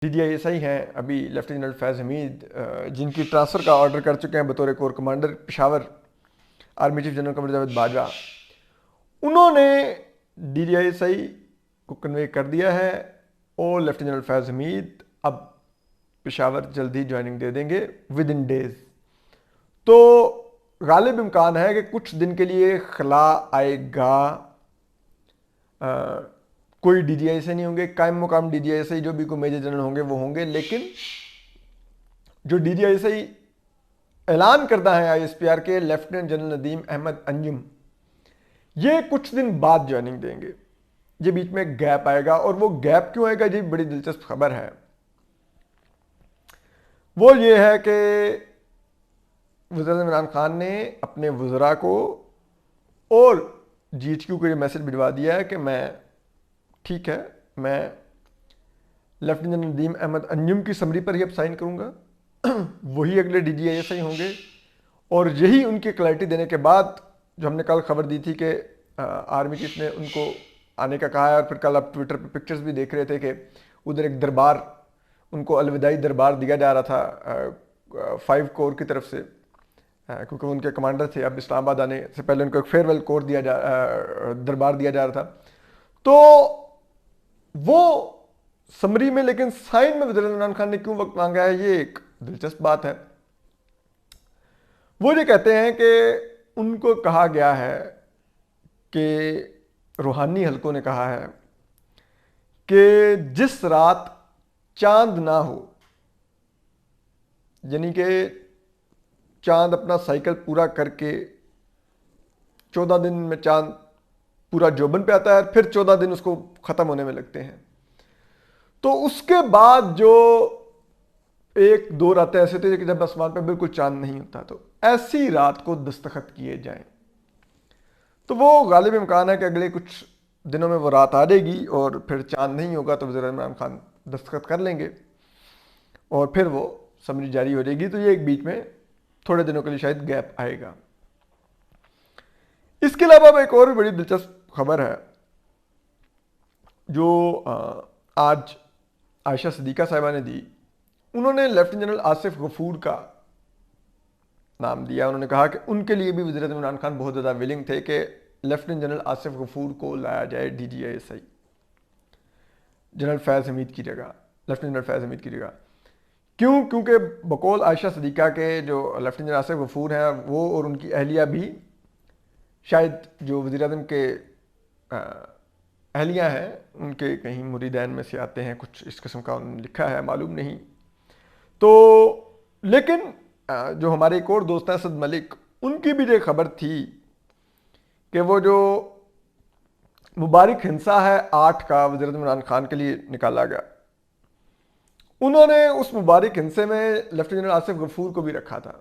DDISI ہیں ابھی lieutenant general فیض حمید، جن کی ٹرانسفر کا آرڈر کر چکے ہیں بطور corps commander Peshawar army chief general Qamar Javed Bajwa. انہوں نے DDISI کو کنوے کر دیا ہے اور لیفٹیننٹ جنرل فیض حمید اب پشاور جلدی جوائننگ دے دیں گے ود ان ڈیز. تو غالب امکان ہے کہ کچھ دن کے لیے خلا آئے گا. کوئی DDISI نہیں ہوں گے، قائم مقام DDISI جو بھی کوئی میجر جنرل ہوں گے وہ ہوں گے، لیکن جو DDISI اعلان کردہ ہیں ISPR کے لیفٹیننٹ جنرل ندیم احمد انجم، یہ کچھ دن بعد جوائننگ دیں گے. یہ بیچ میں گیپ آئے گا، اور وہ گیپ کیوں آئے گا یہ بڑی دلچسپ خبر ہے. وہ یہ ہے کہ وزیر عمران خان نے اپنے وزراء کو اور GHQ کو یہ میسج بھجوا دیا ہے کہ میں ٹھیک ہے، میں لیفٹیننٹ جنرل ندیم احمد انجم کی سمری پر ہی اب سائن کروں گا. وہی اگلے DDISI ہوں گے، اور یہی ان کی کلیئرٹی دینے کے بعد جو ہم نے کل خبر دی تھی کہ آرمی چیف نے ان کو آنے کا کہا ہے. اور پھر کل آپ ٹویٹر پہ پکچرز بھی دیکھ رہے تھے کہ ادھر ایک دربار ان کو الوداعی دربار دیا جا رہا تھا 5 کور کی طرف سے، کیونکہ ان کے کمانڈر تھے. اب اسلام آباد آنے سے پہلے ان کو ایک فیئرویل کور دربار دیا جا رہا تھا. تو وہ سمری میں، لیکن سائن میں وزیر عمران خان نے کیوں وقت مانگا ہے، یہ ایک دلچسپ بات ہے. وہ یہ کہتے ہیں کہ ان کو کہا گیا ہے کہ روحانی حلقوں نے کہا ہے کہ جس رات چاند نہ ہو، یعنی کہ چاند اپنا سائیکل پورا کر کے 14 دن میں چاند پورا جوبن پہ آتا ہے، پھر 14 دن اس کو ختم ہونے میں لگتے ہیں. تو اس کے بعد جو 1-2 راتیں ایسے تھے کہ جب آسمان پہ بالکل چاند نہیں ہوتا، تو ایسی رات کو دستخط کیے جائیں. تو وہ غالب امکان ہے کہ اگلے کچھ دنوں میں وہ رات آ جائے گی، اور پھر چاند نہیں ہوگا تو وزیر عمران خان دستخط کر لیں گے، اور پھر وہ سمری جاری ہو جائے گی. تو یہ ایک بیچ میں تھوڑے دنوں کے لیے شاید گیپ آئے گا. اس کے علاوہ ایک اور بھی بڑی دلچسپ خبر ہے جو آج عائشہ صدیقہ صاحبہ نے دی. انہوں نے لیفٹیننٹ جنرل آصف غفور کا نام دیا. انہوں نے کہا کہ ان کے لیے بھی وزیر اعظم عمران خان بہت زیادہ ولنگ تھے کہ لیفٹیننٹ جنرل آصف غفور کو لایا جائے DDISI جنرل فیض حمید کی جگہ، لیفٹیننٹ جنرل فیض حمید کی جگہ. کیونکہ بقول عائشہ صدیقہ کے جو لیفٹیننٹ جنرل آصف غفور ہیں، وہ اور ان کی اہلیہ بھی شاید جو وزیر اعظم کے اہلیہ ہیں ان کے کہیں مریدین میں سے آتے ہیں، کچھ اس قسم کا انہوں نے لکھا ہے، معلوم نہیں. تو لیکن جو ہمارے ایک اور دوست ہیں اسد ملک، ان کی بھی یہ خبر تھی کہ وہ جو مبارک ہنسا ہے 8 کا وزیر اعظم عمران خان کے لیے نکالا گیا، انہوں نے اس مبارک ہنسے میں لیفٹیننٹ جنرل آصف غفور کو بھی رکھا تھا.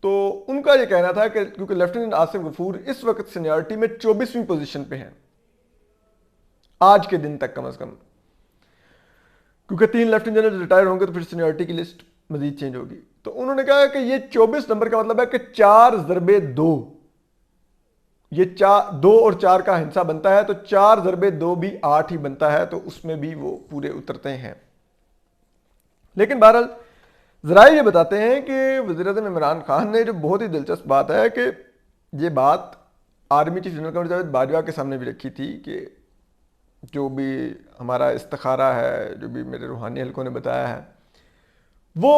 تو ان کا یہ کہنا تھا کہ کیونکہ لیفٹیننٹ آصف غفور اس وقت سینیورٹی میں 24ویں پوزیشن پہ ہیں آج کے دن تک، کم از کم، کیونکہ 3 لیفٹیننٹ جنرل ریٹائر ہوں گے تو پھر سینیورٹی کی لسٹ مزید چینج ہوگی. تو انہوں نے کہا کہ یہ 24 نمبر کا مطلب ہے کہ 4 ضربے 2، یہ 2 اور 4 کا ہنسا بنتا ہے، تو 4 ضربے 2 بھی 8 ہی بنتا ہے. تو اس میں بھی وہ پورے اترتے ہیں. لیکن بہرحال ذرائع یہ بتاتے ہیں کہ وزیر اعظم عمران خان نے جو بہت ہی دلچسپ بات ہے کہ یہ بات army chief general Qamar Javed Bajwa کے سامنے بھی رکھی تھی کہ جو بھی ہمارا استخارہ ہے، جو بھی میرے روحانی حلقوں نے بتایا ہے، وہ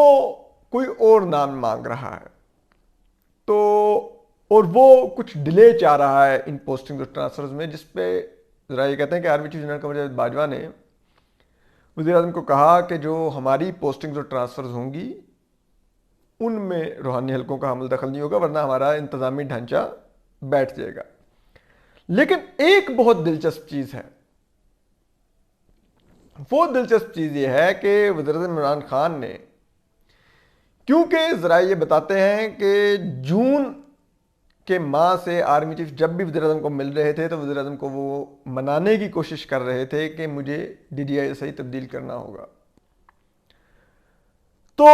کوئی اور نام مانگ رہا ہے. تو اور وہ کچھ ڈیلے چاہ رہا ہے ان پوسٹنگ اور ٹرانسفرز میں، جس پہ ذرا یہ کہتے ہیں کہ army chief general Qamar Javed Bajwa نے وزیر اعظم کو کہا کہ جو ہماری پوسٹنگز اور ٹرانسفرز ہوں گی ان میں روحانی حلقوں کا حمل دخل نہیں ہوگا، ورنہ ہمارا انتظامی ڈھانچہ بیٹھ جائے گا. لیکن ایک بہت دلچسپ چیز ہے، وہ دلچسپ چیز یہ ہے کہ وزیر اعظم عمران خان نے، کیونکہ ذرائع یہ بتاتے ہیں کہ جون کے ماہ سے آرمی چیف جب بھی وزیر اعظم کو مل رہے تھے تو وزیر اعظم کو وہ منانے کی کوشش کر رہے تھے کہ مجھے DDISI تبدیل کرنا ہوگا. تو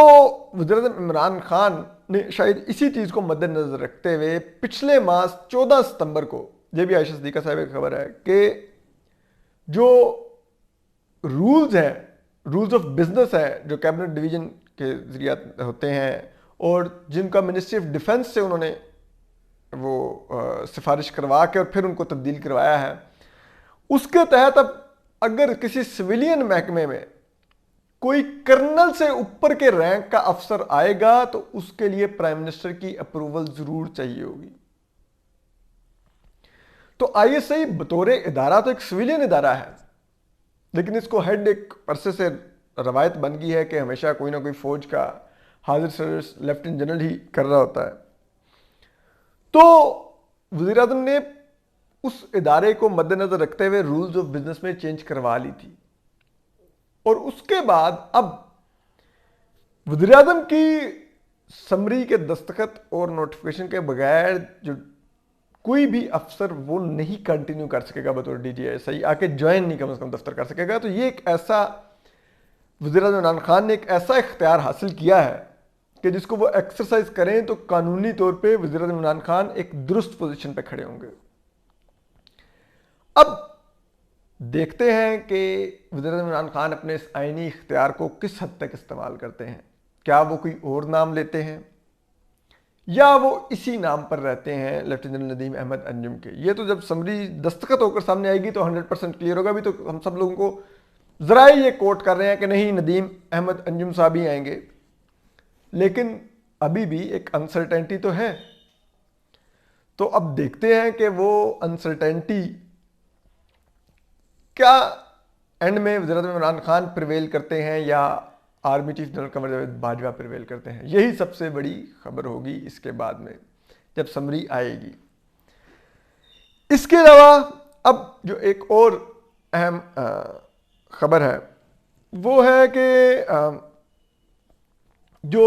وزیر اعظم عمران خان نے شاید اسی چیز کو مد نظر رکھتے ہوئے پچھلے ماہ 14 ستمبر کو، یہ بھی عائشہ صدیقہ صاحب کی خبر ہے، کہ جو رولز ہیں رولز آف بزنس ہے جو کیبنٹ ڈویژن کے ذریعہ ہوتے ہیں اور جن کا منسٹری آف ڈیفنس سے انہوں نے وہ سفارش کروا کے اور پھر ان کو تبدیل کروایا ہے، اس کے تحت اب اگر کسی سویلین محکمے میں کوئی کرنل سے اوپر کے رینک کا افسر آئے گا تو اس کے لیے پرائم منسٹر کی اپروول ضرور چاہیے ہوگی۔ تو آئی ایس آئی بطور ادارہ تو ایک سویلین ادارہ ہے، لیکن اس کو ہیڈ ایک عرصے سے روایت بن گئی ہے کہ ہمیشہ کوئی نہ کوئی فوج کا حاضر سروس لیفٹیننٹ جنرل ہی کر رہا ہوتا ہے۔ تو وزیر اعظم نے اس ادارے کو مد نظر رکھتے ہوئے رولز آف بزنس میں چینج کروا لی تھی، اور اس کے بعد اب وزیر اعظم کی سمری کے دستخط اور نوٹیفیکیشن کے بغیر جو کوئی بھی افسر وہ نہیں کنٹینیو کر سکے گا بطور D G I S I, آ کے جوائن نہیں کم از کم دفتر کر سکے گا۔ تو یہ ایک ایسا وزیر اعظم عمران خان نے ایک ایسا اختیار حاصل کیا ہے کہ جس کو وہ ایکسرسائز کریں تو قانونی طور پہ وزیر اعظم عمران خان ایک درست پوزیشن پہ کھڑے ہوں گے۔ اب دیکھتے ہیں کہ وزیر اعظم عمران خان اپنے اس آئینی اختیار کو کس حد تک استعمال کرتے ہیں۔ کیا وہ کوئی اور نام لیتے ہیں یا وہ اسی نام پر رہتے ہیں لیفٹیننٹ جنرل ندیم احمد انجم کے؟ یہ تو جب سمری دستخط ہو کر سامنے آئے گی تو 100% کلیئر ہوگا۔ ابھی تو ہم سب لوگوں کو ذرائع یہ کوٹ کر رہے ہیں کہ نہیں ندیم احمد انجم صاحب ہی آئیں گے، لیکن ابھی بھی ایک انسرٹینٹی تو ہے۔ تو اب دیکھتے ہیں کہ وہ انسرٹینٹی کیا اینڈ میں وزیر اعظم عمران خان پریویل کرتے ہیں یا army chief general Qamar Javed Bajwa prevail کرتے ہیں۔ یہی سب سے بڑی خبر ہوگی اس کے بعد میں جب سمری آئے گی۔ اس کے علاوہ اب جو ایک اور اہم خبر ہے وہ ہے کہ جو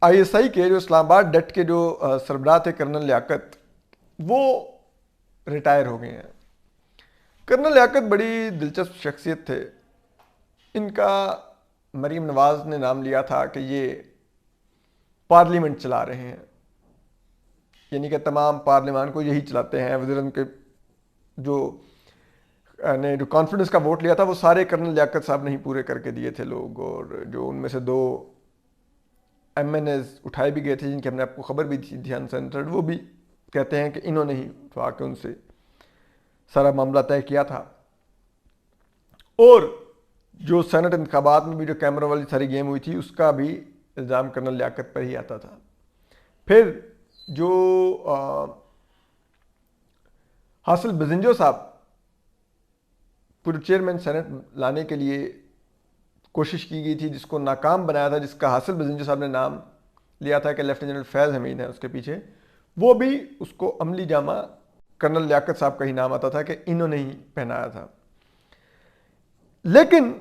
آئی ایس آئی کے جو اسلام آباد ڈٹ کے جو سربراہ تھے کرنل لیاقت، وہ ریٹائر ہو گئے ہیں۔ کرنل لیاقت بڑی دلچسپ شخصیت تھے۔ ان کا مریم نواز نے نام لیا تھا کہ یہ پارلیمنٹ چلا رہے ہیں، یعنی کہ تمام پارلیمان کو یہی چلاتے ہیں۔ وزیر اعظم کے نے جو کانفیڈنس کا ووٹ لیا تھا وہ سارے کرنل لیاقت صاحب نے ہی پورے کر کے دیے تھے لوگ، اور جو ان میں سے 2 ایم این ایز اٹھائے بھی گئے تھے جن کی ہم نے آپ کو خبر بھی دی تھی انسینسرڈ، وہ بھی کہتے ہیں کہ انہوں نے ہی اٹھوا کے ان سے سارا معاملہ طے کیا تھا۔ اور جو سینٹ انتخابات میں بھی جو کیمرہ والی ساری گیم ہوئی تھی اس کا بھی الزام کرنل لیاقت پر ہی آتا تھا۔ پھر جو حاصل بزنجو صاحب پورے چیئرمین سینٹ لانے کے لیے کوشش کی گئی تھی، جس کو ناکام بنایا تھا، جس کا حاصل بزنجو صاحب نے نام لیا تھا کہ لیفٹیننٹ جنرل فیض حمید ہے اس کے پیچھے، وہ بھی اس کو عملی جامہ کرنل لیاقت صاحب کا ہی نام آتا تھا کہ انہوں نے ہی پہنایا تھا۔ لیکن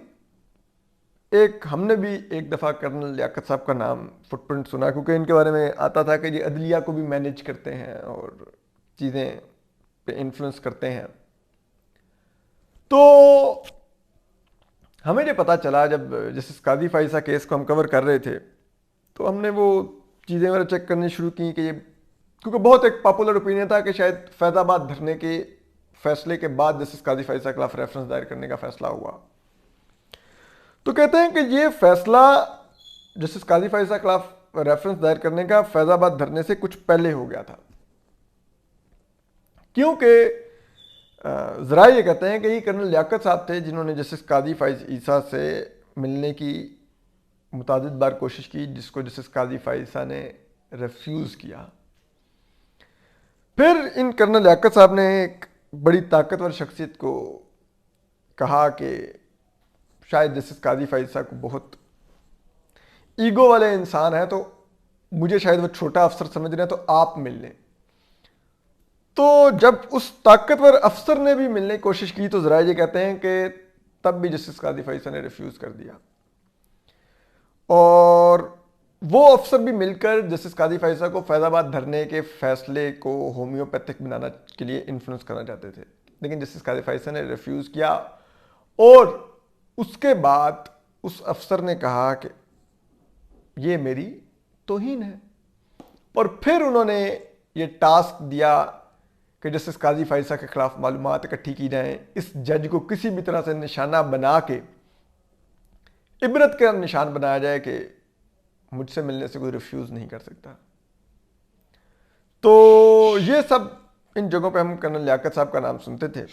ہم نے بھی ایک دفعہ کرنل لیاقت صاحب کا نام فٹ پرنٹ سنا، کیونکہ ان کے بارے میں آتا تھا کہ یہ عدلیہ کو بھی مینیج کرتے ہیں اور چیزیں پہ انفلوئنس کرتے ہیں۔ تو ہمیں یہ پتہ چلا جب جسٹس قاضی فائزہ کیس کو ہم کور کر رہے تھے تو ہم نے وہ چیزیں وغیرہ چیک کرنی شروع کی کہ یہ، کیونکہ بہت ایک پاپولر اوپینین تھا کہ شاید فیض آباد دھرنے کے فیصلے کے بعد جسٹس قاضی فائزہ کے خلاف ریفرنس دائر کرنے کا فیصلہ ہوا۔ تو کہتے ہیں کہ یہ فیصلہ جسٹس قاضی فائزہ کے خلاف ریفرنس دائر کرنے کا فیض آباد دھرنے سے کچھ پہلے ہو گیا تھا، کیونکہ ذرائع یہ کہتے ہیں کہ یہ کرنل لیاقت صاحب تھے جنہوں نے جسٹس قاضی فائز عیسیٰ سے ملنے کی متعدد بار کوشش کی، جس کو جسٹس قاضی فائزہ نے ریفیوز کیا۔ پھر ان کرنل لیاقت صاحب نے ایک بڑی طاقتور شخصیت کو کہا کہ شاید جسٹس قاضی فائزہ کو بہت ایگو والے انسان ہیں، تو مجھے شاید وہ چھوٹا افسر سمجھ رہے ہیں، تو آپ مل لیں۔ تو جب اس طاقتور افسر نے بھی ملنے کی کوشش کی تو ذرائع یہ کہتے ہیں کہ تب بھی جسٹس قاضی فائزہ نے ریفیوز کر دیا، اور وہ افسر بھی مل کر جسٹس قاضی فائزہ کو فیض آباد دھرنے کے فیصلے کو ہومیوپیتھک بنانا کے لیے انفلوئنس کرنا چاہتے تھے، لیکن جسٹس قاضی فائزہ نے ریفیوز کیا۔ اور اس کے بعد اس افسر نے کہا کہ یہ میری توہین ہے، اور پھر انہوں نے یہ ٹاسک دیا کہ جسٹس قاضی فائزہ کے خلاف معلومات اکٹھی کی جائیں، اس جج کو کسی بھی طرح سے نشانہ بنا کے عبرت کا نشان بنایا جائے کہ مجھ سے ملنے سے کوئی ریفیوز نہیں کر سکتا. تو یہ سب ان جگہوں پہ ہم کرنل لیاقت صاحب کا نام سنتے تھے.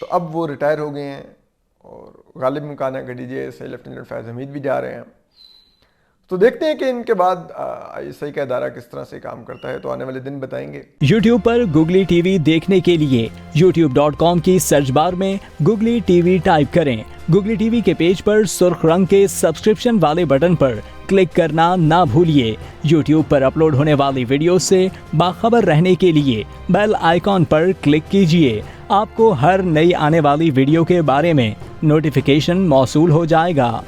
تو اب وہ ریٹائر ہو گئے ہیں اور غالب مکانہ کے ڈی جی اے سے لیفٹیننٹ فیض حمید بھی جا رہے ہیں. تو دیکھتے ہیں کہ ان کے بعد آئی ایس آئی کا ادارہ کس طرح سے کام کرتا ہے. تو آنے والے دن بتائیں گے. یوٹیوب پر گوگلی ٹی وی دیکھنے کے لیے youtube.com کی سرچ بار میں گوگلی ٹی وی ٹائپ کریں. گوگلی ٹی وی کے پیج پر سرخ رنگ کے سبسکرپشن والے بٹن پر کلک کرنا نہ بھولیے. یوٹیوب پر اپلوڈ ہونے والی ویڈیو سے باخبر رہنے کے لیے بیل آئیکن پر کلک کیجیے. آپ کو ہر نئی آنے والی ویڈیو کے بارے میں نوٹیفیکیشن موصول ہو جائے گا.